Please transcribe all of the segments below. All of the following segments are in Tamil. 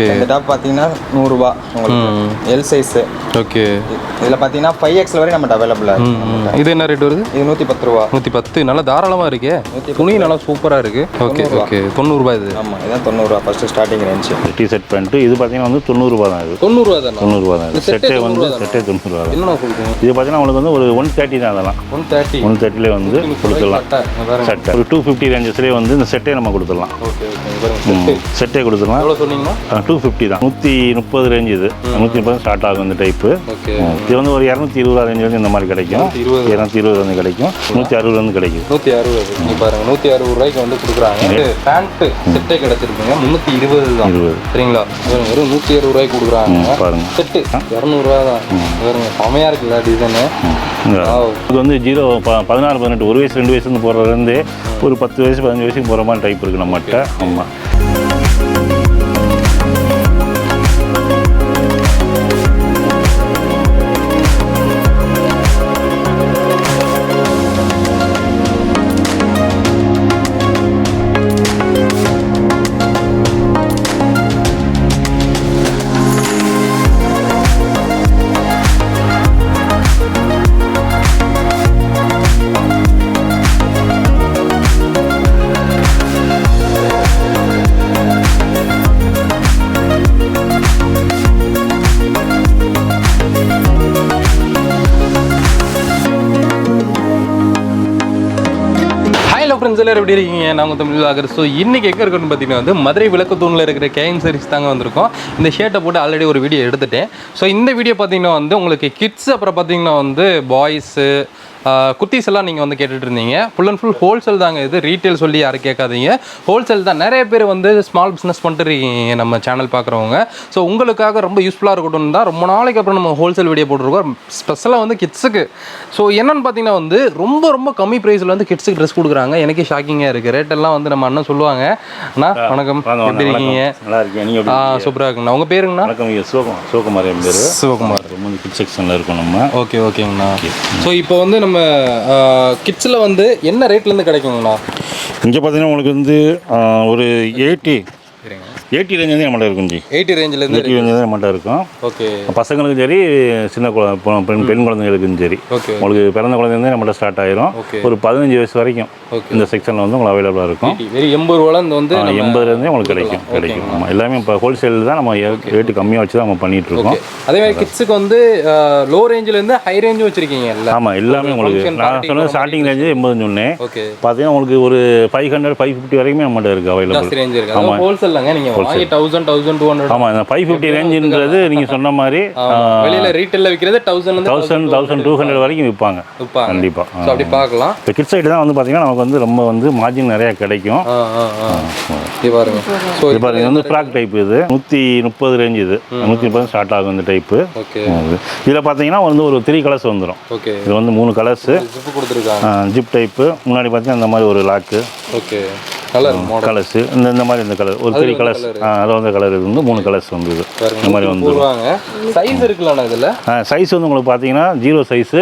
இந்த டாப் பார்த்தீங்கன்னா 100 ரூபா உங்களுக்கு எல் சைஸ். ஓகே. இதில் பார்த்தீங்கன்னா 5XL வரை நம்மகிட்ட அவைலபிளாக இருக்குது. இது என்ன ரேட் வருது? இது 110 ரூபா. 110 நல்லா தாராளமாக இருக்கு. துணி நல்லா சூப்பராக இருக்குது. ஓகே ஓகே 90 ரூபா இது. ஆமாம் இதான் 90 ரூபா first starting range. T-shirt pant இது பார்த்தீங்கன்னா வந்து 90 ரூபா தான். இது 90 ரூபா தான். 90 ரூபா தான். செட்டே வந்து செட்டே 90 ரூபா தான். என்ன சொல்லுங்க? இது பார்த்தீங்கன்னா உங்களுக்கு வந்து ஒரு 130 தான். அதெல்லாம் 130லே வந்து கொடுத்துடலாம். செட்டை ஒரு 250 ரேஞ்சஸ்லேயே வந்து இந்த செட்டே நம்ம கொடுத்துடலாம். ஓகே ஓகே செட்டே கொடுத்துடலாம். எவ்வளோ சொன்னீங்கன்னா 250 தான். 130 ரேஞ்ச் இது. 130 ஸ்டார்ட் ஆகும் இந்த டைப்பு. இது வந்து ஒரு 220 ரூபா ரேஞ்ச் வந்து இந்த மாதிரி கிடைக்கும். 220 வந்து கிடைக்கும். 160 வந்து கிடைக்கும். 160 நீங்க பாருங்க 160 ரூபாய்க்கு வந்து கொடுக்குறாங்க. பேண்ட் செட்டே கிடைச்சிருக்குங்க 320 தான். சரிங்களா? வெறும் 160 ரூபாய்க்கு கொடுக்குறாங்க பாருங்க. செட்டு 200 ரூபா தான். பாருங்க செமையா இருக்குல்ல டிசைனு. இது வந்து 16 18 1 வயசு 2 வயசுன்னு போடுறதுலேருந்து ஒரு 10 வயசு 15 வயசுக்கு போகிற மாதிரி டைப் இருக்குது நம்மகிட்ட. ஆமாம். ஃப்ரெண்ட்ஸ் எல்லாரும் எப்படி இருக்கீங்க? நாங்கள் தமிழ்வளாகர். ஸோ இன்றைக்கி எங்கே இருக்குன்னு பார்த்தீங்கன்னா வந்து மதுரை விளக்குத்தூணில் இருக்கிற KM SAREES தாங்க வந்திருக்கோம். இந்த ஷர்ட்டை போட்டு ஆல்ரெடி ஒரு வீடியோ எடுத்துட்டேன். ஸோ இந்த வீடியோ பார்த்தீங்கன்னா வந்து உங்களுக்கு கிட்ஸ் அப்புறம் பார்த்தீங்கன்னா வந்து பாய்ஸு குர்த்திஸ் எல்லாம் நீங்கள் வந்து கேட்டுட்டு இருந்தீங்க. ஃபுல் அண்ட் ஃபுல் ஹோல்சேல் தாங்க. இது ரீட்டெயில் சொல்லி யாரும் கேட்காதீங்க, ஹோல்சேல் தான். நிறைய பேர் வந்து ஸ்மால் பிஸ்னஸ் பண்ணிட்டு இருக்கீங்க நம்ம சேனல் பார்க்குறவங்க. ஸோ உங்களுக்காக ரொம்ப யூஸ்ஃபுல்லாக இருக்கட்டும் தான் ரொம்ப நாளைக்கு அப்புறம் நம்ம ஹோல்சேல் வீடியோ போட்டுருக்கோம், ஸ்பெஷலாக வந்து கிட்ஸுக்கு. ஸோ என்னென்னு பார்த்தீங்கன்னா வந்து ரொம்ப கம்மி ப்ரைஸில் வந்து கிட்ஸுக்கு ட்ரெஸ் கொடுக்குறாங்க. எனக்கே ஷாக்கிங்காக இருக்குது. ரேட்டெல்லாம் வந்து நம்ம அண்ணன் சொல்லுவாங்க. அண்ணா வணக்கம், எப்படி இருக்கீங்க? நல்லா இருக்கீங்க. சூப்பராக இருக்குங்கண்ணா. உங்கள் பேருங்கண்ணா? வணக்கம். சிவகுமார் என் பேர். சிவகுமார். கிட் செக்ஷனில் இருக்கோம் நம்ம. ஓகேங்கண்ணா. ஸோ இப்போ வந்து நம்ம கிட்ஸில் வந்து என்ன ரேட்லேருந்து கிடைக்குங்கண்ணா? இங்கே பார்த்தீங்கன்னா உங்களுக்கு வந்து ஒரு 80 ரேஞ்ச் வந்து நம்மகிட்ட இருக்கும். 80 ரேஞ்சிலேருந்து 80 ரேஞ்ச் தான் நம்மகிட்ட இருக்கும். ஓகே. பசங்களுக்கும் சரி, சின்ன பெண் குழந்தைங்களுக்கும் சரி, உங்களுக்கு பிறந்த குழந்தைங்க நம்மகிட்ட ஸ்டார்ட் ஆயிரும். ஒரு 15 வயசு வரைக்கும் இந்த செக்ஷனில் வந்து உங்களுக்கு அவைலபிளாக இருக்கும். 80 ரூபாலேருந்து வந்து 80 உங்களுக்கு கிடைக்கும். ஆமாம், எல்லாமே இப்போ ஹோல்சேல் தான். நம்ம ரேட்டு கம்மியாக வச்சு தான் நம்ம பண்ணிட்டு இருக்கோம். அதே மாதிரி கிட்ஸுக்கு வந்து லோ ரேஞ்சிலேருந்து ஹை ரேஞ்சும் வச்சுருக்கீங்க. ஆமாம், எல்லாமே உங்களுக்கு நான் சொன்னது ஸ்டார்டிங் ரேஞ்சு 80 சொன்னேன். பார்த்தீங்கன்னா உங்களுக்கு ஒரு 500 550 வரைக்குமே நம்மகிட்ட இருக்குது அவைலபிள். ஆமாம், ஹோல்சேல்லாங்க. நீங்கள் 1000-1200. ஆமா, 550 ரேஞ்சுன்றது நீங்க சொன்ன மாதிரி வெளியில ரீட்டெயில்ல விக்கிறது 1200 வரைக்கும் விற்பாங்க கண்டிப்பா. சோ அப்படி பார்க்கலாம். இப்போ கிட்ஸ் சைடு தான் வந்து பாத்தீங்கன்னா நமக்கு வந்து ரொம்ப வந்து மார்ஜின் நிறைய கிடைக்கும். இது பாருங்க. சோ இது பாருங்க, இது வந்து ஃப்ராக் டைப். இது 130 ரேஞ்ச். இது 130 ஸ்டார்ட் ஆகும் இந்த டைப். ஓகே. இதுல பாத்தீங்கன்னா வந்து ஒரு 3 கலர்ஸ் வந்துரும். ஓகே. இது வந்து 3 கலர்ஸ் ஜிப் கொடுத்திருக்காங்க. Zip type. முன்னாடி பாத்தீங்கன்னா இந்த மாதிரி ஒரு லாக். ஓகே. கலர் கலர்ஸ் இந்த மாதிரி இந்த கலர் ஒரு 3 கலர்ஸ். அதில் வந்து கலர் இது வந்து 3 கலர்ஸ் வந்து இது இந்த மாதிரி வந்துருவாங்க. சைஸ் இருக்குல்லண்ணா இதில்? சைஸ் வந்து உங்களுக்கு பார்த்தீங்கன்னா 0 சைஸு.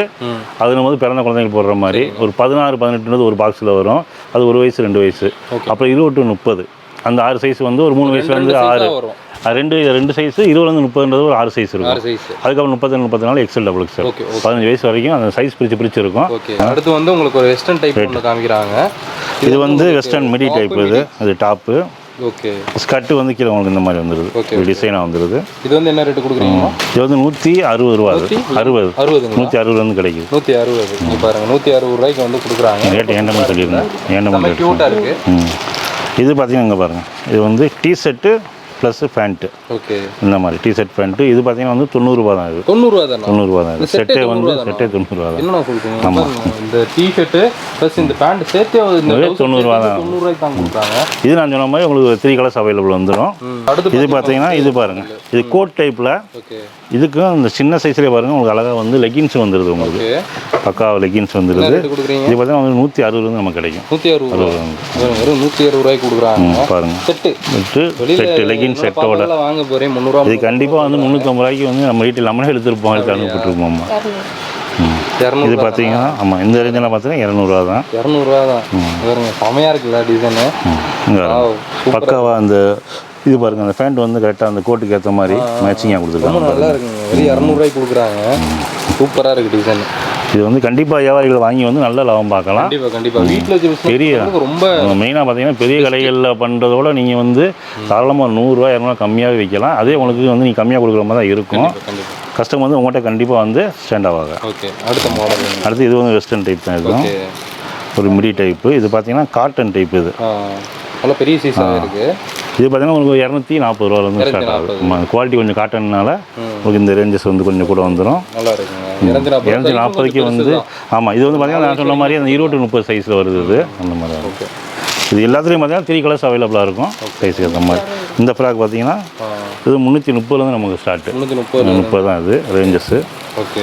அது நம்ம வந்து பிறந்த குழந்தைங்க போடுற மாதிரி ஒரு 16 18 ஒரு பாக்ஸில் வரும். அது 1 வயசு 2 வயசு. அப்புறம் 20 to 30 அந்த 6 சைஸ் வந்து ஒரு 3 வயசுலேருந்து 6 ரெண்டு சைஸ் 20 to 30 ஒரு 6 சைஸ் இருக்கும். அதுக்கப்புறம் 34 எக்ஸல் டபுள் எக்ஸல் 15 வயசு வரைக்கும் அந்த சைஸ் பிரிச்சு இருக்கும். அடுத்து வந்து உங்களுக்கு ஒரு வெஸ்டர்ன் டைப் ஒன்று காமிக்கிறாங்க. இது வந்து வெஸ்டர்ன் மிடி டைப். இது டாப்பு. ஓகே. ஸ்கர்ட் வந்து கீழே உங்களுக்கு இந்த மாதிரி வந்துருது. டிசைனாக வந்துருது. இது வந்து என்ன ரேட்டு கொடுக்குறீங்க? இது வந்து 160 ரூபா. 160 வந்து கிடைக்குது. 160 நீ பாருங்க 160 ரூபாய்க்கு வந்து கொடுக்குறாங்க. ரேட் ஏண்டமாக சொல்லியிருந்தேன். ஏண்டமாக கியூட்டாக இருக்கு. இது பார்த்தீங்கன்னா இங்கே பாருங்கள், இது வந்து டிஷர்ட்டு ப்ளஸ் பேண்ட்டு. ஓகே. இந்த மாதிரி டிஷர்ட் பேண்ட்டு. இது பார்த்தீங்கன்னா வந்து 90 ரூபா தான். இது 90 ரூபா தான். 90 ரூபா தான். செட்டே வந்து செட்டே 90 ரூபா தான். என்ன சொல்றீங்க? ஆமாம், இந்த டிஷர்ட்டு ப்ளஸ் இந்த பேண்ட் சேர்த்தே 90 ரூபா தான். 90 ரூபாய்க்கு தான் கொடுக்குறாங்க. இது நான் சொன்ன மாதிரி உங்களுக்கு 3 கலர்ஸ் அவைலபிள் வந்துடும். இது பார்த்தீங்கன்னா இது பாருங்கள், இது கோட் டைப்பில். ஓகே. இதுக்கும் இந்த சின்ன சைஸ்லேயே பாருங்கள் உங்களுக்கு அழகாக வந்து லெகின்ஸ் வந்துடுது. உங்களுக்கு பக்கா லெகின்ஸ் வந்துடுது. இது பார்த்தீங்கன்னா 160 வந்து நமக்கு கிடைக்கும். 160 வெறும் 160 ரூபாய்க்கு கொடுக்குறாங்க. பாருங்க, செட்டு லெகின் செட்டோட வாங்க போகிறேன் 300 ரூபா. இது கண்டிப்பாக வந்து 350 ரூபாய்க்கு வந்து நம்ம வீட்டில் நம்மளே எடுத்துருப்போம், எடுத்து அனுப்பிட்டுருப்போம். இது பார்த்தீங்கன்னா ஆமாம், இந்த ரேஞ்செல்லாம் பார்த்தீங்கன்னா 200 ரூபா தான். 200 ரூபா தான். செமையாக இருக்குல்ல டிசைனு. பக்காவாக அந்த இது பாருங்கள் அந்த ஃபேண்ட் வந்து கரெக்டாக அந்த கோட்டுக்கு ஏற்ற மாதிரி மேட்சிங்காக கொடுத்துருக்காங்க. நல்லா இருக்குங்க. வெறும் 200 கொடுக்குறாங்க. சூப்பராக இருக்குது டிசைன். இது வந்து கண்டிப்பாக வியாபாரிகள் வாங்கி வந்து நல்ல லாபம் பார்க்கலாம். கண்டிப்பாக வீட்டில் பெரிய ரொம்ப மெயினாக பார்த்தீங்கன்னா பெரிய கடைகளில் பண்ணுறதோட நீங்கள் வந்து தாராளமாக 100 200 கம்மியாகவே விற்கலாம். அதே உங்களுக்கு வந்து நீங்கள் கம்மியாக கொடுக்குற மாதிரி தான் இருக்கும். கஸ்டமர் வந்து உங்கள்கிட்ட கண்டிப்பாக வந்து ஸ்டாண்ட் ஆவாங்க. ஓகே, அடுத்த மாடல். அடுத்து இது வந்து வெஸ்டர்ன் டைப் தான். இதுவும் ஒரு மிடி டைப்பு. இது பார்த்தீங்கன்னா காட்டன் டைப். இது நல்லா பெரிய சைஸாக இருக்குது. இது பார்த்தீங்கன்னா உங்களுக்கு 240 ரூபாலேருந்து ஸ்டார்ட் ஆகும். குவாலிட்டி கொஞ்சம் காட்டன்னால உங்களுக்கு இந்த ரேஞ்சஸ் வந்து கொஞ்சம் கூட வந்துடும். நல்லா இருக்குங்க. 240க்கு வந்து ஆமாம். இது வந்து பார்த்தீங்கன்னா நான் சொன்ன மாதிரி அந்த 20 to 30 சைஸில் வருது. இது அந்த மாதிரி. ஓகே, இது எல்லாத்துலேயும் பார்த்தீங்கன்னா 3 கலர்ஸ் அவைலபிளாக இருக்கும் சைஸுக்கு ஏற்ற மாதிரி. இந்த ஃப்ராக் பார்த்தீங்கன்னா இது 330 நமக்கு ஸ்டார்ட். 330 தான் இது ரேஞ்சஸ்ஸு. ஓகே,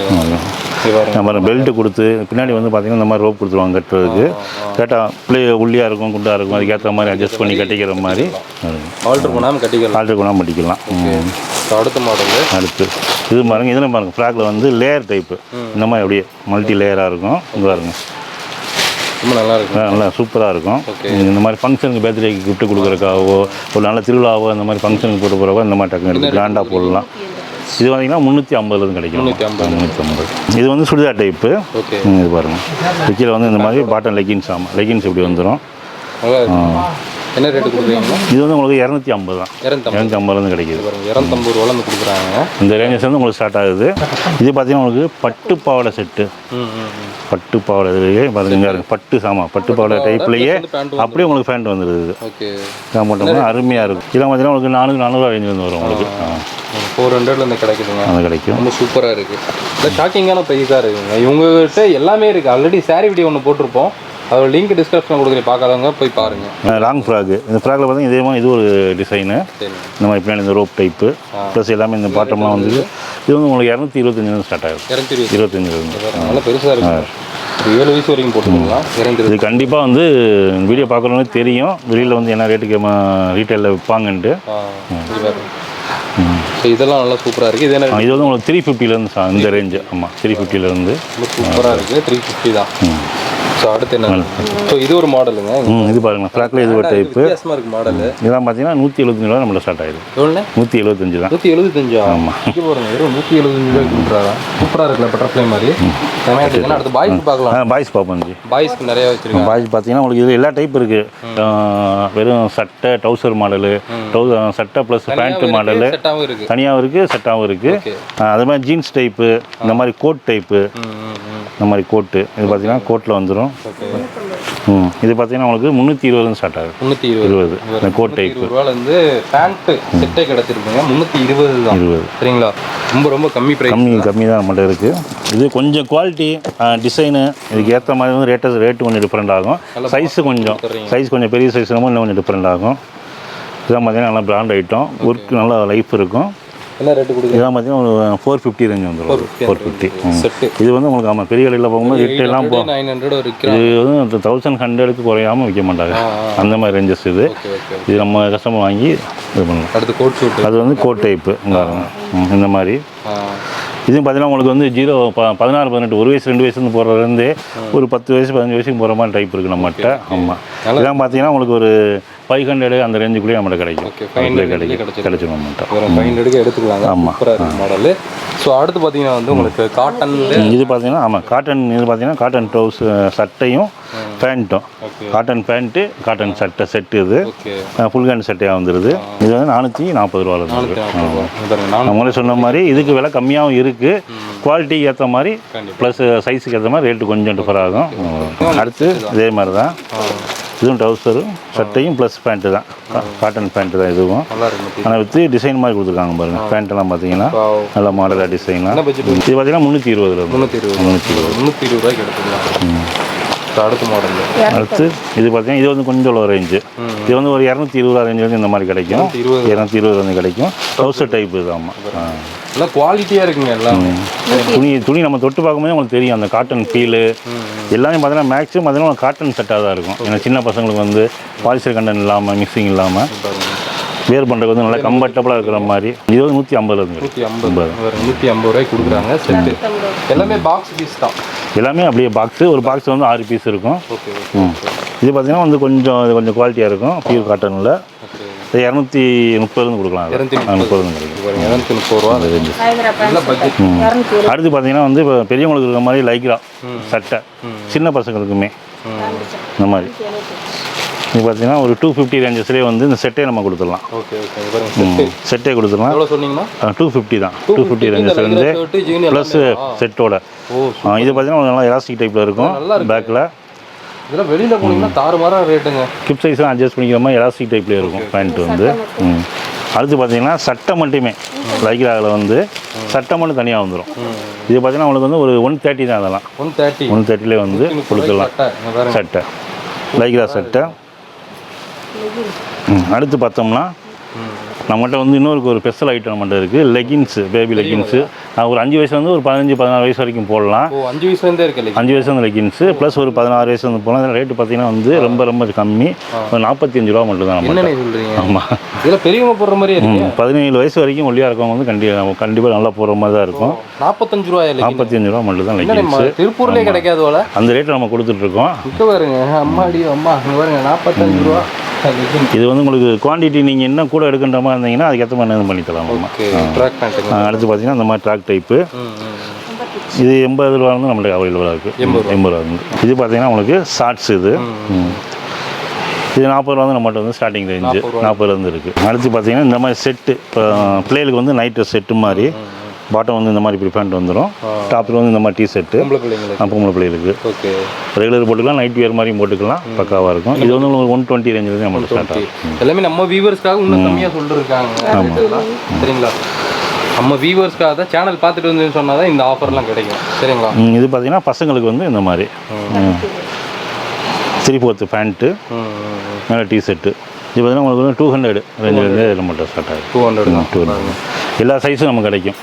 நம்ம பெல்ட்டு கொடுத்து பின்னாடி வந்து பார்த்தீங்கன்னா இந்த மாதிரி ரோப் கொடுத்துருவாங்க கட்டுறதுக்கு. கரெக்டாக உள்ளியாக இருக்கும் குண்டாக இருக்கும், அதுக்கேற்ற மாதிரி அட்ஜஸ்ட் பண்ணி கட்டிக்கிற மாதிரி ஆல்ட்ரு பண்ணாமல் கட்டிக்கலாம். அடுத்த மாடல். அடுத்து இது பாருங்கள். இதில் பாருங்கள் ஃப்ராக்கில் வந்து லேயர் டைப்பு இந்த மாதிரி அப்படியே மல்டி லேயராக இருக்கும். இது பாருங்க, ரொம்ப நல்லா இருக்கும். நல்லா சூப்பராக இருக்கும். இந்த மாதிரி ஃபங்க்ஷனுக்கு பர்த்டேக்கு கிஃப்ட் கொடுக்குறக்காவோ ஒரு நல்ல திருவிழாவோ இந்த மாதிரி ஃபங்க்ஷனுக்கு போட்டு போகிறவோ இந்த மாதிரி டக்குனு எடுத்து கிராண்டாக போடலாம். இது பார்த்தீங்கன்னா 350 கிடைக்கும். 350. இது வந்து சுடிதார் டைப்பு. இது பாருங்கள், கீழே வந்து இந்த மாதிரி பாட்டன் லெகின்ஸ். ஆமாம், லெகின்ஸ் இப்படி வந்துடும். என்ன ரேட்டு கொடுக்குறீங்க? இது வந்து உங்களுக்கு 250 தான். 250 கிடைக்கிது. 250 ரூபாய் கொடுக்குறாங்க. இந்த ரேஞ்சஸ் வந்து உங்களுக்கு ஸ்டார்ட் ஆகுது. இது பார்த்தீங்கன்னா உங்களுக்கு பட்டு பாவாடை செட்டு. பட்டு பாவாடையே பாருங்க, பட்டு பட்டு பாவாடை டைப்லேயே அப்படியே உங்களுக்கு ஃபேண்ட் வந்துடுது. போட்டோம்னா அருமையாக இருக்கும். இதெல்லாம் பார்த்தீங்கன்னா உங்களுக்கு 400 ரேஞ்சு வந்து வரும் உங்களுக்கு. 400 கிடைக்குதுங்க. அது கிடைக்கும். ரொம்ப சூப்பராக இருக்குது. இல்லை, ஷாக்கிங்கான ப்ரைஸாக இருக்குங்க. இவங்ககிட்ட எல்லாமே இருக்குது. ஆல்ரெடி சாரீ வீடியோ ஒன்று போட்டிருப்போம், அதோட லிங்க் டிஸ்கிரிப்ஷனில் கொடுக்குறேன், பார்க்காதவங்க போய் பாருங்கள். Long frock. இந்த ஃப்ராகில் பார்த்தீங்கன்னா இதே மாதிரி இது ஒரு டிசைனு. இந்த மாதிரி பின்னாடி இந்த ரோப் டைப்பு ப்ளஸ் எல்லாமே இந்த பாட்டம்லாம் வந்து இது வந்து உங்களுக்கு 225 ஸ்டார்ட் ஆகும். 225 நல்லா பெருசாக இருக்குது. 7 வயசு வரைக்கும் போட்டுக்கலாம். இது கண்டிப்பாக வந்து வீடியோ பார்க்குறவங்களுக்கு தெரியும் வெளியில் வந்து என்ன ரேட்டுக்கு ரீட்டைலில் விற்பாங்கன்ட்டு. இதெல்லாம் நல்லா சூப்பராக இருக்குது. இது வந்து உங்களுக்கு 350 இந்த ரேஞ்சு. ஆமாம், 350 சூப்பராக இருக்குது. 350 தான். ஸோ அடுத்து என்ன? ஸோ இது ஒரு மாடலுங்க. இது பாருங்கள், ஃப்ராக்கில் இது ஒரு டைப்பு. வித்தியாசமாக இருக்குது மாடல். இதெல்லாம் பார்த்தீங்கன்னா 175 ரூபா நம்மள ஸ்டார்ட் ஆகிடுது. எவ்வளோ? 175 தான். 175. ஆமாம், இங்கே பாருங்க, வெறும் 175 ரூபாய்க்கு கொடுக்குறாங்க. சூப்பராக இருக்குல்ல, பட்டர்ஃப்ளை மாதிரி. அடுத்து பாய்ஸ் பார்க்கலாம். பாய்ஸ் பார்ப்போம். பாய்ஸ்க்கு நிறைய வச்சுருக்கோம். பாய்ஸ் பார்த்தீங்கன்னா உங்களுக்கு இது எல்லா டைப் இருக்குது. வெறும் சட்டை டவுசர் மாடலு, சட்டை ப்ளஸ் பேண்ட்டு மாடலு தனியாகவும் இருக்குது, செட்டாகவும் இருக்குது. அது மாதிரி ஜீன்ஸ் டைப்பு, இந்த மாதிரி கோட் டைப்பு, இந்த மாதிரி கோட்டு. இது பார்த்தீங்கன்னா கோட்டில் வந்துடும். இது பார்த்தீங்கன்னா உங்களுக்கு 320 ஸ்டார்ட் ஆகுது. 320 இந்த கோட் டைப்பு. வந்து பேண்ட்டு செட்டே கிடச்சிருக்குங்க. 320 தான். சரிங்களா? ரொம்ப ரொம்ப கம்மி ப்ரைஸ். கம்மி தான் நம்மகிட்ட இருக்குது. இது கொஞ்சம் குவாலிட்டி டிசைனு இதுக்கு ஏற்ற மாதிரி வந்து ரேட்டு கொஞ்சம் டிஃப்ரெண்ட் ஆகும். சைஸ் கொஞ்சம் பெரிய சைஸ் இன்னும் கொஞ்சம் டிஃப்ரெண்ட் ஆகும். இதெல்லாம் பார்த்தீங்கன்னா நல்லா பிராண்ட் ஐட்டம், ஒர்க் நல்லா லைஃப் இருக்கும். என்ன ரேட்டு கொடுக்குது? இதெல்லாம் பார்த்தீங்கன்னா ஒரு 450 ரேஞ்ச் வந்துடும். 450 இது வந்து உங்களுக்கு. ஆமாம், பெரிய கடையில் போகும்போது ரேட்டெல்லாம் இது வந்து 1100க்கு குறையாமல் விற்க மாட்டாங்க. அந்த மாதிரி ரேஞ்சஸ் இது. இது நம்ம கஸ்டமர் வாங்கி இது பண்ணலாம். அடுத்து கோட் ஷூட். அது வந்து கோட் டைப்பு இந்த மாதிரி. இதுவும் பார்த்தீங்கன்னா உங்களுக்கு வந்து 16 18 1 வயசு 2 வயசுலேருந்து போகிறதுலேருந்து ஒரு 10 வயசு 15 வயசுக்கு போகிற மாதிரி டைப் இருக்குது நம்மகிட்ட. ஆமாம், இதெல்லாம் பார்த்தீங்கன்னா உங்களுக்கு ஒரு 500 அந்த ரேஞ்சுக்குள்ளேயே நம்மகிட்ட கிடைக்கும். கிடைச்சிடும் நம்மகிட்ட. 500க்கு எடுத்துக்கலாங்க. ஆமாம், மாடலு. ஸோ அடுத்து பார்த்தீங்கன்னா வந்து உங்களுக்கு காட்டன். இது பார்த்தீங்கன்னா ஆமாம் காட்டன். இது பார்த்தீங்கன்னா காட்டன் ட்ரவுஸ் சட்டையும் பேண்ட்டும். காட்டன் பேண்ட்டு காட்டன் சட்டை செட்டு. இது ஃபுல் ஹேண்ட் சட்டையாக வந்துடுது. இது வந்து 440 ரூபாவில் இருக்குது. நம்மளே சொன்ன மாதிரி இதுக்கு விலை கம்மியாகவும் இருக்குது. குவாலிட்டிக்கு ஏற்ற மாதிரி ப்ளஸ் சைஸுக்கு ஏற்ற மாதிரி ரேட்டு கொஞ்சம் டிஃபர் ஆகும். அடுத்து இதே மாதிரி தான் இதுவும் ட்ரவுசரும் சட்டையும் ப்ளஸ் பேண்ட்டு தான். காட்டன் பேண்ட்டு தான் இதுவும். ஆனால் வித்து டிசைன் மாதிரி கொடுத்துருக்காங்க பாருங்கள். பேண்ட்டெல்லாம் பார்த்தீங்கன்னா நல்ல மாடலாக டிசைனாக. இது பார்த்தீங்கன்னா 320 ரூபாய்க்கு எடுத்துக்கலாம். அடுத்த மாடல். அடுத்து இது பார்த்தீங்கன்னா இது வந்து கொஞ்சம் லோ ரேஞ்சு. இது வந்து ஒரு 220 ரேஞ்சு வந்து இந்த மாதிரி கிடைக்கும். 220 வந்து கிடைக்கும். ட்ரவுசர் டைப் இது. ஆமாம், நல்லா குவாலிட்டியாக இருக்குங்க. எல்லாம் துணி நம்ம தொட்டு பார்க்கும்போது உங்களுக்கு தெரியும் அந்த காட்டன் ஃபீலு எல்லாமே பார்த்தீங்கன்னா மேக்ஸிமம் பார்த்தீங்கன்னா காட்டன் செட்டாக தான் இருக்கும். ஏன்னா சின்ன பசங்களுக்கு வந்து பாலிஸ்டர் கண்டென்ட் இல்லாமல் மிக்சிங் இல்லாமல் வேர் பண்ணுறதுக்கு வந்து நல்லா கம்ஃபர்டபுளாக இருக்கிற மாதிரி. இது வந்து 150 ரூபாய்க்கு கொடுக்குறாங்க. செட்டு எல்லாமே பாக்ஸ் பீஸ் தான். எல்லாமே அப்படியே பாக்ஸு. ஒரு பாக்ஸ் வந்து 6 பீஸ் இருக்கும். இது பார்த்தீங்கன்னா வந்து கொஞ்சம் குவாலிட்டியாக இருக்கும். பியூர் காட்டனில். 230 கொடுக்கலாம். 230 கிடைக்கும். 230 ரூபா. அடுத்து பார்த்தீங்கன்னா வந்து இப்போ பெரியவங்களுக்கு இருக்கிற மாதிரி லைக்ரா சட்டை, சின்ன பசங்களுக்குமே இந்த மாதிரி இது பார்த்தீங்கன்னா ஒரு 250 ரேஞ்சஸ்லேயே வந்து இந்த செட்டே நம்ம கொடுத்துடலாம். செட்டே கொடுத்துடலாம். 250 தான். 250 ரேஞ்சஸ்லேருந்து ப்ளஸ் செட்டோட. இது பார்த்தீங்கன்னா நல்லா எலாஸ்டிக் டைப்பில் இருக்கும். பேக்கில் இதெல்லாம் வெளியில் போனீங்கன்னா தாறுமாறாக ரேட்டுங்க. ஹிப் சைஸ்லாம் அட்ஜஸ்ட் பண்ணிக்கிற மாதிரி எலாஸ்டிக் டைப்லேயே இருக்கும் பேண்ட் வந்து. அடுத்து பார்த்தீங்கன்னா சட்டை மட்டுமே லைக்ராவில் வந்து சட்டை மட்டும் தனியாக வந்துடும். இது பார்த்தீங்கன்னா உங்களுக்கு வந்து ஒரு 130 தான். அதெல்லாம் 130லே வந்து கொடுத்துடலாம் சட்டை, லைக்ரா சட்டை. அடுத்து பார்த்தோம்னா நம்மகிட்ட வந்து இன்னொரு ஸ்பெஷல் ஐட்டம் நம்மகிட்ட இருக்குது. Leggings, baby leggings. ஒரு 5 வயசுலேருந்து ஒரு 15-16 வயசு வரைக்கும் போடலாம். 5 வயசுலேருந்தே இருக்குது. 5 வயசுலேருந்து லெகின்ஸு ப்ளஸ் ஒரு 16 வயசு வந்து போகலாம். இதில் ரேட்டு பார்த்தீங்கன்னா வந்து ரொம்ப கம்மி. ஒரு 45 ரூபா மட்டும் தான் நம்ம. ஆமாம், இதில் பெரியவங்க போடுற மாதிரி இருக்குது. 17 வயசு வரைக்கும் ஒல்லியாக இருக்கவங்க வந்து கண்டிப்பாக நல்லா போடுற மாதிரி தான் இருக்கும். 45 ரூபா. 45 ரூபா மட்டும் தான் லெகின்ஸு. திருப்பூர்லேயே கிடைக்காது போல அந்த ரேட்டில் நம்ம கொடுத்துட்ருக்கோம். இப்போ பாருங்க, அம்மாடி அம்மா பாருங்க 45 ரூபா. இது வந்து உங்களுக்கு குவான்டிட்டி நீங்கள் என்ன கூட எடுக்கின்ற மாதிரி இருந்தீங்கன்னா அதுக்கேற்ற மாதிரி என்ன பண்ணி தரலாம். அடுத்து பார்த்தீங்கன்னா இந்த மாதிரி ட்ராக் டைப்பு. இது 80 ரூபா வந்து நம்மளுக்கு அவைலபிளாக இருக்குது. 80 ரூபா வந்து. இது பார்த்தீங்கன்னா உங்களுக்கு ஷார்ட்ஸ். இது 40 ரூபா வந்து நம்மகிட்ட வந்து ஸ்டார்டிங் ரேஞ்சு 40 இருக்குது. அடுத்து பார்த்தீங்கன்னா இந்த மாதிரி செட்டு, இப்போ பிள்ளைகளுக்கு வந்து நைட்டு செட்டு மாதிரி பாட்டம் வந்து இந்த மாதிரி இப்படி பேண்ட் வந்துடும். டாப்பில் வந்து இந்த மாதிரி டிஷர்ட்டு பொம்பளை பிள்ளைகளுக்கு ரெகுலர் போட்டுக்கலாம், நைட் வியர் மாதிரியும் போட்டுக்கலாம். பக்காவாக இருக்கும். இது வந்து உங்களுக்கு 120 ரேஞ்சில் நம்மளுக்கு ஸ்டார்ட் ஆகும். எல்லாமே நம்ம வியூவர்ஸ்க்காக இன்னும் கம்மியாக சொல்லிருக்காங்க. சரிங்களா? நம்ம வியூவர்ஸ்க்காக தான் சேனல் பார்த்துட்டு வந்து சொன்னால் தான் இந்த ஆஃபர்லாம் கிடைக்கும். சரிங்களா? இது பார்த்தீங்கன்னா பசங்களுக்கு வந்து இந்த மாதிரி 3/4 பேண்ட்டு மேலே டிஷர்ட்டு. இது பார்த்தீங்கன்னா உங்களுக்கு வந்து 200 ரேஞ்சிலேருந்தே இதில் மட்டும் ஸ்டார்ட் ஆகும். 200 எல்லா சைஸும் நமக்கு கிடைக்கும்.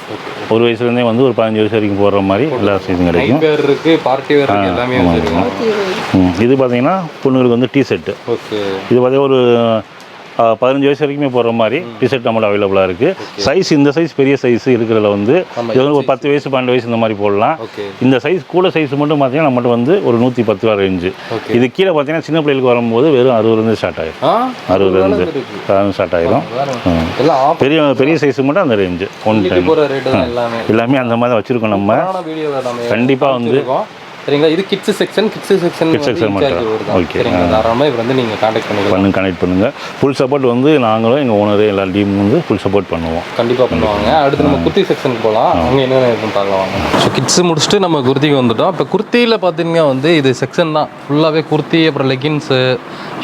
ஒரு வயசுலேருந்தே வந்து ஒரு 15 வயசு வரைக்கும் போடுற மாதிரி எல்லா சைஸும் கிடைக்கும். இது பார்த்தீங்கன்னா பொண்ணுங்களுக்கு வந்து டிஷர்ட்டு. இது பார்த்தீங்கன்னா ஒரு 15 வயசு வரைக்குமே போடுற மாதிரி டிஷர்ட் நம்மளோட அவைலபிளாக இருக்குது. சைஸ் இந்த சைஸ் பெரிய சைஸ் இருக்கிறதுல வந்து இது வந்து ஒரு 10 வயசு 12 வயசு இந்த மாதிரி போடலாம். இந்த சைஸ் கூட சைஸ் மட்டும் பார்த்தீங்கன்னா நம்மகிட்ட வந்து ஒரு 110 ரூபா ரேஞ்சு. இது கீழே பார்த்தீங்கன்னா சின்ன பிள்ளைகளுக்கு வரும்போது வெறும் 60 ஸ்டார்ட் ஆகிடும். 60 ஸ்டார்ட் ஆகிடும். பெரிய சைஸு மட்டும் அந்த ரேஞ்சு 110 எல்லாமே அந்த மாதிரி தான் வச்சுருக்கோம் நம்ம. கண்டிப்பாக வந்து சரிங்களா? இது கிட்ஸ் செக்ஷன் மட்டும். ஓகே, தாராளமாக இவர் வந்து நீங்கள் கனெக்ட் பண்ணுங்கள். ஃபுல் சப்போர்ட் வந்து நாங்களும் எங்கள் ஓனரு எல்லா டீமும் வந்து ஃபுல் சப்போர்ட் பண்ணுவோம். கண்டிப்பாக பண்ணுவாங்க. அடுத்து நம்ம குர்த்தி செக்ஷனுக்கு போகலாம். அவங்க என்னென்ன இருக்குன்னு பார்க்கலாம். ஸோ கிட்ஸ் முடிச்சுட்டு நம்ம குர்த்திக்கு வந்துட்டோம். இப்போ குர்த்தியில் பார்த்தீங்கன்னா வந்து இது செக்ஷன் தான் ஃபுல்லாகவே குர்த்தி, அப்புறம் லெகின்ஸு,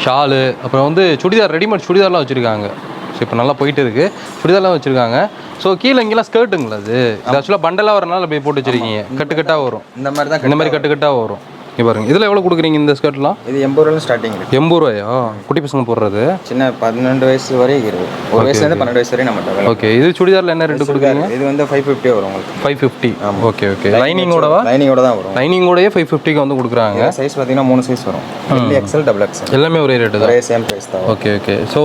ஷாலு, அப்புறம் வந்து சுடிதார், ரெடிமேட் சுடிதார்லாம் வச்சுருக்காங்க. ஸோ இப்போ நல்லா போயிட்டு இருக்குது. சுடிதார்லாம் வச்சுருக்காங்க. ஸோ கீழே இங்கெல்லாம் ஸ்கர்ட்டுங்களா? அது ஆக்சுவலாக பண்டலாக வரனால போய் போட்டு வச்சுருக்கீங்க. கட்டுக்கட்டாக வரும். இந்த மாதிரி கட்டுக்கட்டாக வரும். இங்கே பாருங்க, இதில் எவ்வளோ கொடுக்குறீங்க இந்த ஸ்கர்ட்லாம்? இது 80 ரூபா ஸ்டார்டிங். 80 ரூபாயா? குட்டி பசங்க போடுறது சின்ன 12 வயசு வரைக்கும் இருக்குது. ஒரு வயசுலேருந்து 12 வயசு வரையும் நம்ம. ஓகே, இது சுடிதாரில் என்ன ரேட்டு கொடுக்குறீங்க? இது வந்து 550 வரும் உங்களுக்கு. 550. ஓகே. லைனிங்கோட தான் வரும். லைனிங்கோடயே 550க்கு வந்து கொடுக்குறாங்க. சைஸ் பார்த்தீங்கன்னா 3 சைஸ் வரும். XL, XXL எல்லாமே ஒரே ரேட்டு தான். ஒரே சேம் ப்ரைஸ் தான். ஓகே. ஸோ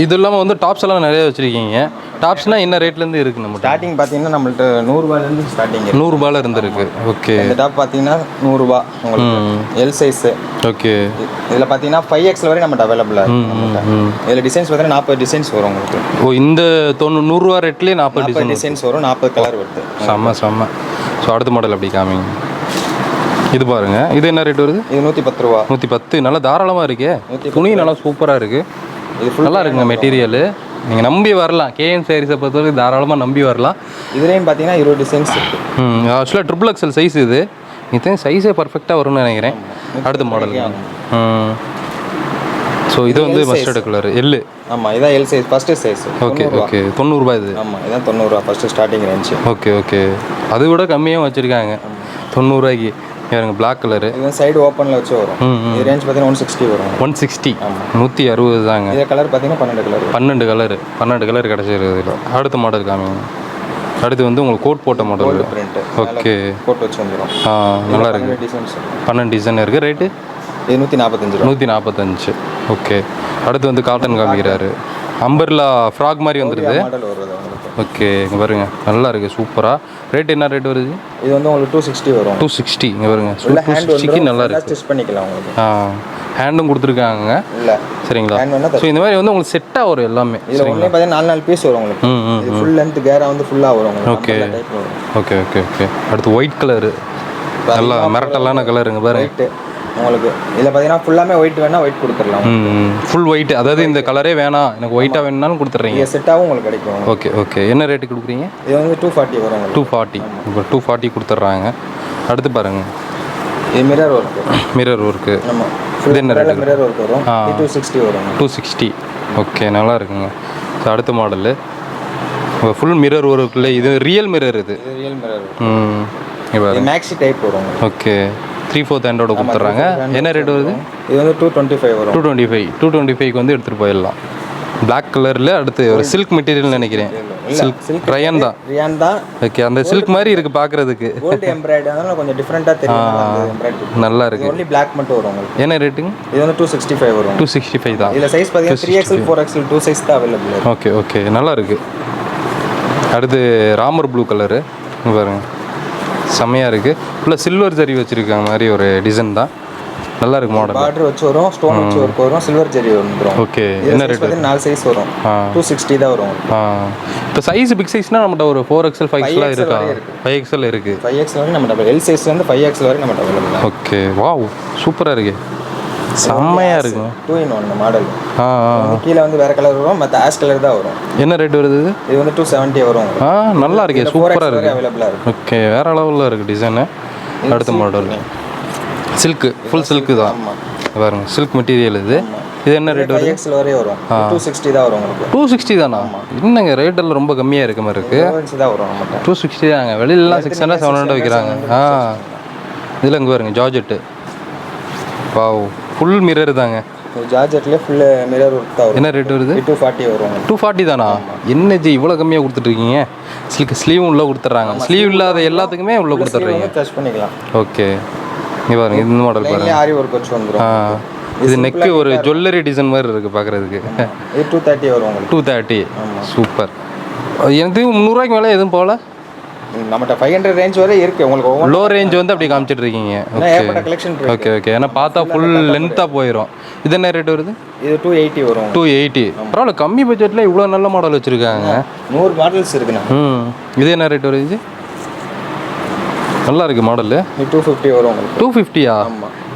இது இல்லாமல் வந்து டாப்ஸ் எல்லாம் நிறைய வச்சுருக்கீங்க. டாப்ஸ்னா என்ன ரேட்லேருந்து இருக்குது? நம்ம ஸ்டார்டிங் பார்த்தீங்கன்னா நம்மள்ட்ட 100 ரூபாயிலேருந்து ஸ்டார்டிங். 100 ரூபாயில இருந்து இருக்குது. ஓகே. இந்த டாப் பார்த்தீங்கன்னா 100 ரூபா உங்களுக்கு. L size. ஓகே. இதில் பார்த்தீங்கன்னா 5XL வரை நம்மகிட்ட அவைலபிளாக இருக்குது. இதில் டிசைன்ஸ் பார்த்தீங்கன்னா 40 டிசைன்ஸ் வரும் உங்களுக்கு. இந்த 100 ரூபா ரேட்லேயே 40 டிசைன்ஸ் வரும். 40 கலர் வருது. செம்ம. ஸோ அடுத்த மாடல் அப்படி காமிங்க. இது பாருங்க, இது என்ன ரேட் வருது? இது 110 ரூபா. 110. நல்லா தாராளமாக இருக்கே. துணி நல்லா சூப்பராக இருக்குது. இது நல்லா இருக்குங்க மெட்டீரியலு. நீங்கள் நம்பி வரலாம். KM சாரீஸை பொறுத்தவரைக்கும் தாராளமாக நம்பி வரலாம். இதுலேயும் பார்த்தீங்கன்னா 20 டிசைன்ஸ் இருக்குது. ஆக்சுவலாக XXL சைஸ் இது. இதுதான் சைஸே பர்ஃபெக்டாக வரும்னு நினைக்கிறேன். அடுத்த மாடல். ஸோ இது வந்து மஸ்டர்டு கலர் எல்லு. ஆமாம், இதான் L size first size. Okay. 90 ரூபாய் இது. ஆமாம், இதான் 90 ரூபா ஃபஸ்ட்டு ஸ்டார்டிங் ரேஞ்சு. ஓகே. அது விட கம்மியாக வச்சுருக்காங்க 90 ரூபாய்க்கு. பாருங்க, பிளாக் கலரு. இது சைடு ஓப்பனில் வச்சு வரும். இது ரேஞ்ச் பார்த்தீங்கன்னா 160 வரும். 160. 160 தாங்க. இது கலர் பார்த்தீங்கன்னா 12 கலர் கிடச்சிருக்கு இதில். அடுத்த மாடல் காமிங்க. அடுத்து வந்து உங்களுக்கு கோட் போட்ட மாடல். ஓகே. கோட் வச்சு வந்துடும். நல்லா இருக்குது. 12 டிசைன் இருக்குது. ரேட்டு இது 145 ரூபா. 145. ஓகே. அடுத்து வந்து காட்டன் காமிக்கிறாரு. அம்பர்லா ஃப்ராக் மாதிரி வந்துடுது. ஓகே, இங்கே பாருங்க, நல்லா இருக்குது சூப்பராக. ரேட் என்ன ரேட் வருது? இது வந்து உங்களுக்கு 260 வரும். 260. இங்கே பாருங்க, 260 நல்லா இருக்குது. ஸ்டிச் பண்ணிக்கலாம் உங்களுக்கு. ஹேண்டும் கொடுத்துருக்காங்க இல்லை சரிங்களா. ஸோ இந்த மாதிரி வந்து உங்களுக்கு செட்டாக வரும் எல்லாமே. இதில் ஒன்றே பார்த்தீங்கன்னா 4 பீஸ் வரும் உங்களுக்கு. இது ஃபுல் லென்த் கேரா வந்து ஃபுல்லாக வரும் உங்களுக்கு. Okay okay okay okay. அடுத்து ஒயிட் கலரு, நல்லா மிரட்டலான கலருங்க பாருங்க. ஒயிட்டு உங்களுக்கு இதில் பார்த்தீங்கன்னா ஃபுல்லாமே ஒயிட் வேணால் ஒயிட் கொடுத்துடலாம். ஃபுல் ஒயிட், அதாவது இந்த கலரே வேணாம் எனக்கு ஒயிட்டாக வேணும்னாலும் கொடுத்துட்றீங்க. செட்டாகவும் உங்களுக்கு கிடைக்கும். Okay okay. என்ன ரேட்டு கொடுக்குறீங்க? இது வந்து 240 வரும். 240. இப்போ 240 கொடுத்துட்றாங்க. அடுத்து பாருங்கள், இது மிரர் ஒர்க்கு. Mirror work. ஆமாம். இது என்ன ரேட்டு? மிரர் ஒர்க் வரும். 260 வரும். 260. ஓகே, நல்லா இருக்குங்க. ஸோ அடுத்த மாடலு ஃபுல் மிரர் ஒர்க்கில், இது ரியல் மிரர். இது ரியல் மிரர். இது மேக்ஸி டைப் வரும். ஓகே. 3/4 ஹேண்டோட கொடுத்துட்றாங்க. என்ன ரேட் வருது? இது வந்து 225 வரும். 225க்கு வந்து எடுத்துகிட்டு போயிடலாம். பிளாக் கலரில். அடுத்து ஒரு சில்க் மெட்டீரியல் நினைக்கிறேன். சில்க் ரயான் தான். ஓகே, அந்த சில்க் மாதிரி இருக்குது பார்க்குறதுக்கு. கோல்டு எம்ப்ராய்டரி அதனால கொஞ்சம் டிஃப்ரெண்ட்டாக தெரியும். நல்லா இருக்குது. ஒன்லி பிளாக் மட்டும் வரும் உங்களுக்கு. என்ன ரேட்டுங்க? இது வந்து 265 வரும். 265 தான். இதில் சைஸ் பார்த்தீங்கன்னா 3XL 4XL 2 சைஸ் தான் அவைலபிள். ஓகே ஓகே, நல்லா இருக்குது. அடுத்து ராமர் ப்ளூ கலரு பாருங்கள், செம்மையாக இருக்குது. ஃபுல்லாக சில்வர் ஜரி வச்சுருக்காங்க மாதிரி ஒரு டிசைன் தான். நல்லா இருக்கு மாடல். பார்டர் வச்சு வரும், ஸ்டோன் வச்சு ஒர்க் வரும், சில்வர் ஜரி வந்துடும். ஓகே. என்ன ரேட்? 4 சைஸ் வரும். 260 தான் வரும். இப்போ சைஸ் பிக் சைஸ்னால் நம்மகிட்ட ஒரு 4XL 5XL இருக்கா? 5XL இருக்குது. 5XL வரைக்கும் நம்மகிட்ட எல் சைஸ் வந்து 5XL வரைக்கும் நம்மகிட்ட அவைலபிள். ஓகே. வாவ், சூப்பராக இருக்குது, செம்மையாக இருக்கும். 2 in 1 மாடல். கீழே வந்து வேறு கலர் வரும், மற்ற ஆஷ் கலர் தான் வரும். என்ன ரேட் வருது? இது வந்து 270 வரும். நல்லா இருக்கு, சூப்பராக இருக்குது, அவைலபிளாக இருக்குது. ஓகே, வேறு லெவலில் இருக்குது டிசைனு. அடுத்த மாடல் சில்க்கு, ஃபுல் சில்க்கு தான் பாருங்க, சில்க் மெட்டீரியல். இது என்ன ரேட் வருது? 5XL வரையும் வரும். 260 தான் வரும் உங்களுக்கு. 260 தானா? என்னங்க ரேட்டெல்லாம் ரொம்ப கம்மியாக இருக்க மாதிரி இருக்குது. 260 தாங்க. வெளியிலலாம் 600 700 வைக்கிறாங்க. இதில் இங்கே பாருங்க, ஜார்ஜெட்டு. வாவ், ஃபுல் மிரர் தாங்க. ஜார்ஜெட்லேயே ஃபுல் மிரர் ஒர்க் தான். என்ன ரேட் வருது? 240 வரும். 240 தானா? என்ன ஜி இவ்வளோ கம்மியாக கொடுத்துட்ருக்கீங்க? ஸ்லீவ் உள்ளே கொடுத்துட்றாங்க. ஸ்லீவ் இல்லாத எல்லாத்துக்குமே உள்ளே கொடுத்துட்றீங்க. டச் பண்ணிக்கலாம். ஓகே, இங்கே பாருங்க, இந்த மாடல் பாருங்க. ஆரி ஒர்க் வச்சு வந்துடும். இது நெக்கு ஒரு ஜுவல்லரி டிசைன் மாதிரி இருக்குது பார்க்குறதுக்கு. இது 230 வரும் உங்களுக்கு. 230. சூப்பர். எனக்கு 300 மேலே எதுவும் போகல. நம்மகிட்ட 500 ரேஞ்ச் வரை இருக்குது உங்களுக்கு. லோ ரேஞ்ச் வந்து அப்படி காமிச்சிட்டு இருக்கீங்க. Okay okay. ஏன்னா பார்த்தா ஃபுல் லென்த்தாக போயிடும். இது என்ன ரேட் வருது? இது 280 வரும். 280. பரவாயில்ல, கம்மி பட்ஜெட்டில் இவ்வளோ நல்ல மாடல் வச்சுருக்காங்க. 100 மாடல்ஸ் இருக்குண்ணா. இது என்ன ரேட் வருது? நல்லா இருக்குது மாடலு. 250 வரும் உங்களுக்கு. 250-ஆ?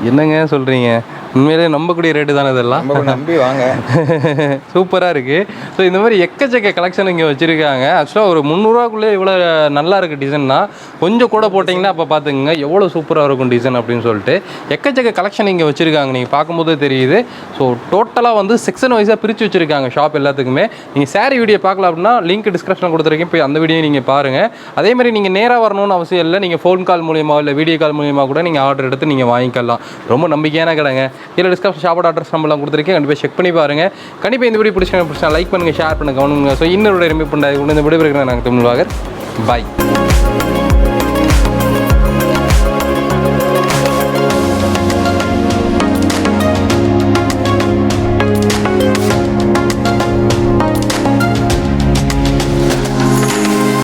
என்னங்க சொல்கிறீங்க? உண்மையிலே நம்பக்கூடிய ரேட்டு தானே இதெல்லாம். நம்பி வாங்க. சூப்பராக இருக்குது. ஸோ இந்த மாதிரி எக்கச்சக்க கலெக்ஷன் இங்கே வச்சுருக்காங்க. ஆக்சுவலாக ஒரு 300 இவ்வளோ நல்லா இருக்குது டிசைன்னா, கொஞ்சம் கூட போட்டிங்கன்னா அப்போ பார்த்துக்குங்க எவ்வளோ சூப்பராக இருக்கும் டிசைன் அப்படின்னு சொல்லிட்டு. எக்கச்சக்க கலெக்ஷன் இங்கே வச்சுருக்காங்க, நீங்கள் பார்க்கும்போது தெரியுது. ஸோ டோட்டலாக வந்து செக்ஷன் வைஸாக பிரித்து வச்சுருக்காங்க ஷாப் எல்லாத்துக்குமே. நீங்கள் சாரீ வீடியோ பார்க்கலாம் அப்படின்னா லிங்க் டிஸ்கிரிப்ஷனில் கொடுத்துருக்கேன், போய் அந்த வீடியோ நீங்கள் பாருங்கள். அதேமாதிரி நீங்கள் நேராக வரணும்னு அவசியம் இல்லை, நீங்கள் ஃபோன் கால் மூலியமாக இல்லை வீடியோ கால் மூலியமாக கூட நீங்கள் ஆர்டர் எடுத்து நீங்கள் வாங்கிக்கலாம். ரொம்ப நம்பிக்கையான கடைங்க. இதில் டிஸ்கிரிப்ஷன் ஷாப்போட அட்ரஸ் நம்மளாம் கொடுத்துருக்கேன், கண்டிப்பாக செக் பண்ணி பாருங்கள். கண்டிப்பாக இந்த வீடியோ பிடிச்சா லைக் பண்ணுங்கள், ஷேர் பண்ணுங்கள், கவனிங்க. ஸோ இன்னொரு ரிமீட் பண்ண இந்த வீடியோ நாங்கள் தமிழ்வாகர். பாய்.